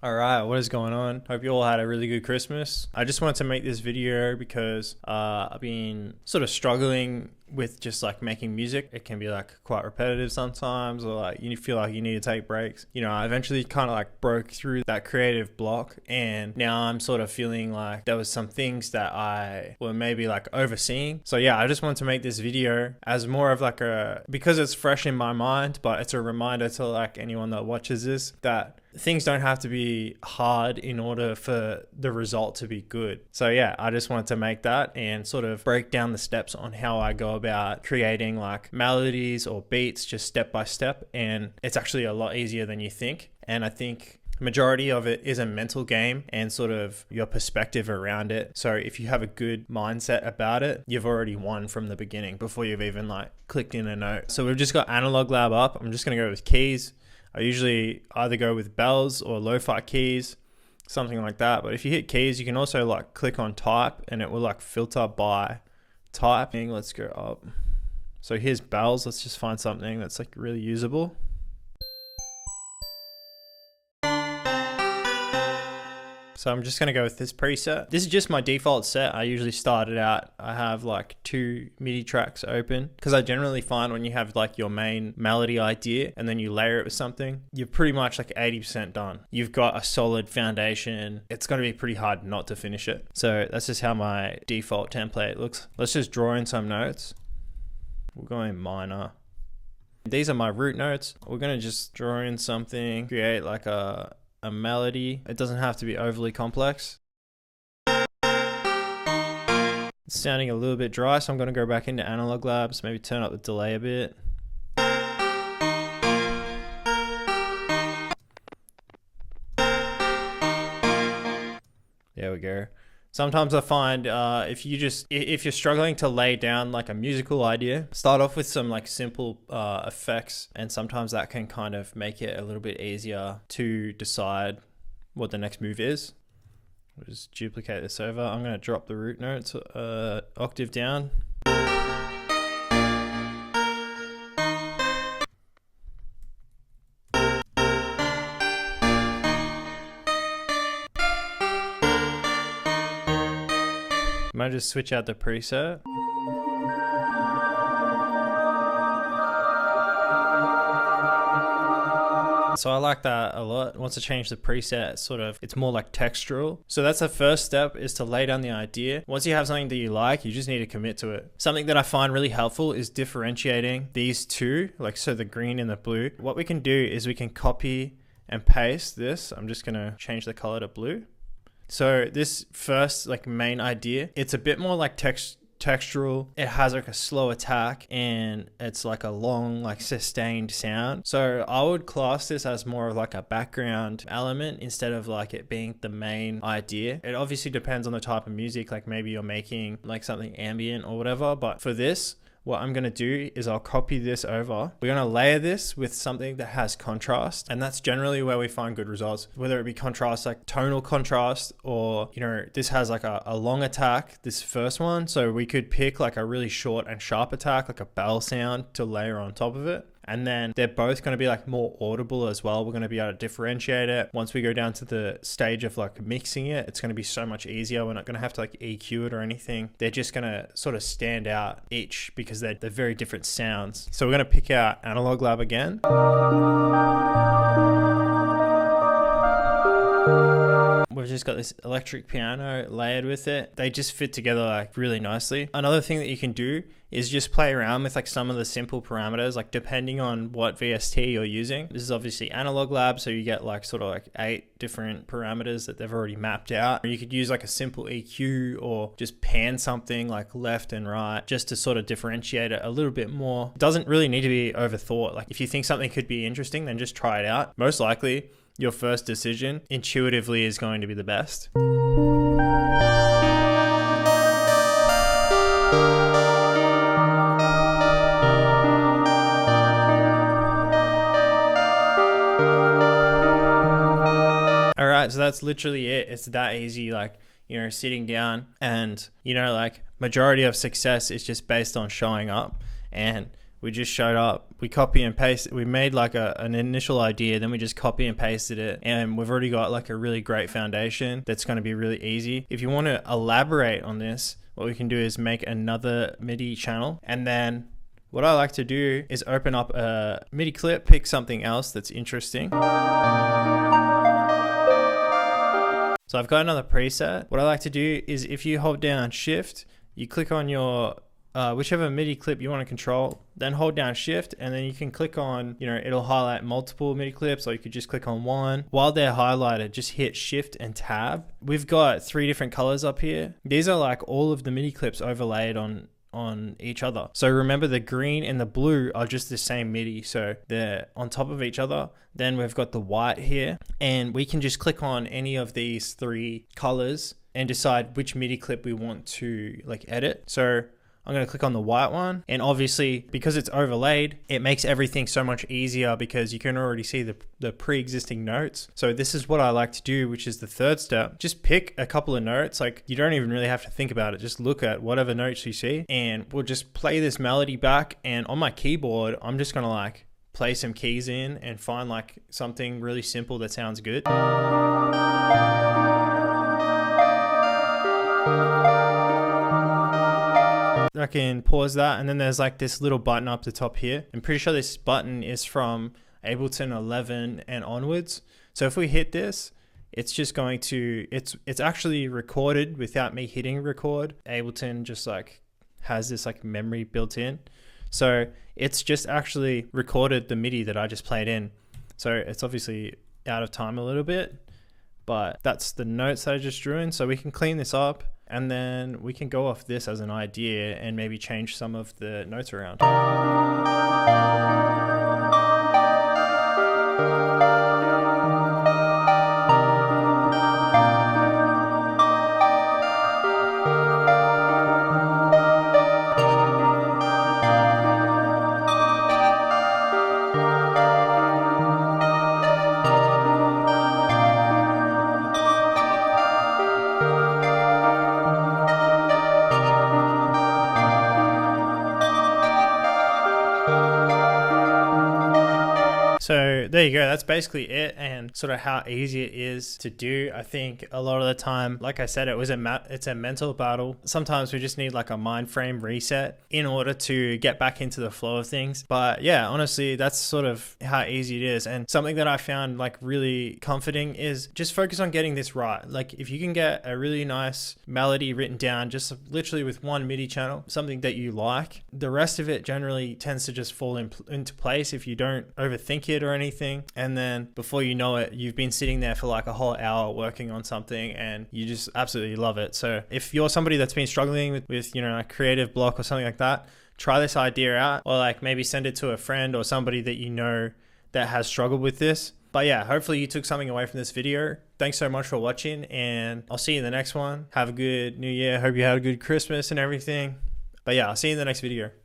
Alright, what is going on? Hope you all had a really good Christmas. I just wanted to make this video because I've been sort of struggling with just like making music. It can be like quite repetitive sometimes, or like you feel like you need to take breaks. I eventually kind of like broke through that creative block, and now I'm sort of feeling like there was some things that I were maybe like overseeing. So yeah, I just wanted to make this video as more of like because it's fresh in my mind, but it's a reminder to like anyone that watches this that things don't have to be hard in order for the result to be good. So yeah, I just wanted to make that and sort of break down the steps on how I go about creating like melodies or beats just step by step. And it's actually a lot easier than you think. And I think majority of it is a mental game and sort of your perspective around it. So if you have a good mindset about it, you've already won from the beginning before you've even like clicked in a note. So we've just got Analog Lab up. I'm just going to go with keys. I usually either go with bells or lo-fi keys, something like that. But if you hit keys, you can also like click on type and it will like filter by type. Let's go up. So here's bells. Let's just find something that's like really usable. So I'm just going to go with this preset. This is just my default set. I usually start it out. I have like 2 MIDI tracks open because I generally find when you have like your main melody idea and then you layer it with something, you're pretty much like 80% done. You've got a solid foundation. It's going to be pretty hard not to finish it. So that's just how my default template looks. Let's just draw in some notes. We'll go in minor. These are my root notes. We're going to just draw in something, create like a melody. It doesn't have to be overly complex. It's sounding a little bit dry, so I'm going to go back into Analog Labs, maybe turn up the delay a bit. There we go. Sometimes I find if you're struggling to lay down like a musical idea, start off with some like simple effects, and sometimes that can kind of make it a little bit easier to decide what the next move is. We'll just duplicate this over. I'm going to drop the root notes octave down. Might just switch out the preset. So I like that a lot. Once I change the preset, it's more like textural. So that's the first step, is to lay down the idea. Once you have something that you like, you just need to commit to it. Something that I find really helpful is differentiating these two, like so the green and the blue. What we can do is we can copy and paste this. I'm just gonna change the color to blue. So this first like main idea, it's a bit more like textural. It has like a slow attack and it's like a long like sustained sound. So I would class this as more of like a background element instead of like it being the main idea. It obviously depends on the type of music, like maybe you're making like something ambient or whatever, but for this, what I'm going to do is I'll copy this over. We're going to layer this with something that has contrast, and that's generally where we find good results, whether it be contrast like tonal contrast, or this has like a long attack, this first one, so we could pick like a really short and sharp attack, like a bell sound, to layer on top of it. And then they're both going to be like more audible as well. We're going to be able to differentiate it. Once we go down to the stage of like mixing it, it's going to be so much easier. We're not going to have to like EQ it or anything. They're just going to sort of stand out each because they're very different sounds. So we're going to pick out Analog Lab again. We've just got this electric piano layered with it. They just fit together like really nicely. Another thing that you can do is just play around with like some of the simple parameters, like depending on what VST you're using. This is obviously Analog Lab, so you get like sort of like 8 different parameters that they've already mapped out. You could use like a simple EQ or just pan something like left and right just to sort of differentiate it a little bit more. It doesn't really need to be overthought. Like if you think something could be interesting, then just try it out. Most likely, your first decision intuitively is going to be the best. All right, so that's literally it. It's that easy, like, sitting down, and, like majority of success is just based on showing up. And we just showed up, we copy and paste, we made like an initial idea, then we just copy and pasted it, and we've already got like a really great foundation that's going to be really easy. If you want to elaborate on this, what we can do is make another MIDI channel, and then what I like to do is open up a MIDI clip, pick something else that's interesting. So I've got another preset. What I like to do is if you hold down shift, you click on your whichever MIDI clip you want to control, then hold down shift, and then you can click on, it'll highlight multiple MIDI clips, or you could just click on one. While they're highlighted, just hit shift and tab. We've got 3 different colors up here. These are like all of the MIDI clips overlaid on each other. So remember, the green and the blue are just the same MIDI, so they're on top of each other. Then we've got the white here, and we can just click on any of these 3 colors and decide which MIDI clip we want to like edit. So I'm going to click on the white one, and obviously because it's overlaid, it makes everything so much easier because you can already see the pre-existing notes. So this is what I like to do, which is the 3rd step. Just pick a couple of notes. Like, you don't even really have to think about it. Just look at whatever notes you see, and we'll just play this melody back. And on my keyboard, I'm just going to like play some keys in and find like something really simple that sounds good. I can pause that, and then there's like this little button up the top here. I'm pretty sure this button is from Ableton 11 and onwards. So if we hit this, it's just going to, it's actually recorded without me hitting record. Ableton just like has this like memory built in. So it's just actually recorded the MIDI that I just played in. So it's obviously out of time a little bit, but that's the notes that I just drew in. So we can clean this up, and then we can go off this as an idea and maybe change some of the notes around. So there you go. That's basically it, and sort of how easy it is to do. I think a lot of the time, like I said, it's a mental battle. Sometimes we just need like a mind frame reset in order to get back into the flow of things. But yeah, honestly, that's sort of how easy it is. And something that I found like really comforting is just focus on getting this right. Like if you can get a really nice melody written down just literally with one MIDI channel, something that you like, the rest of it generally tends to just fall into place if you don't overthink it or anything. And then before you know it, you've been sitting there for like a whole hour working on something and you just absolutely love it. So if you're somebody that's been struggling with a creative block or something like that, try this idea out, or like maybe send it to a friend or somebody that you know that has struggled with this. But yeah, hopefully you took something away from this video. Thanks so much for watching, and I'll see you in the next one. Have a good new year. Hope you had a good Christmas and everything. But yeah, I'll see you in the next video.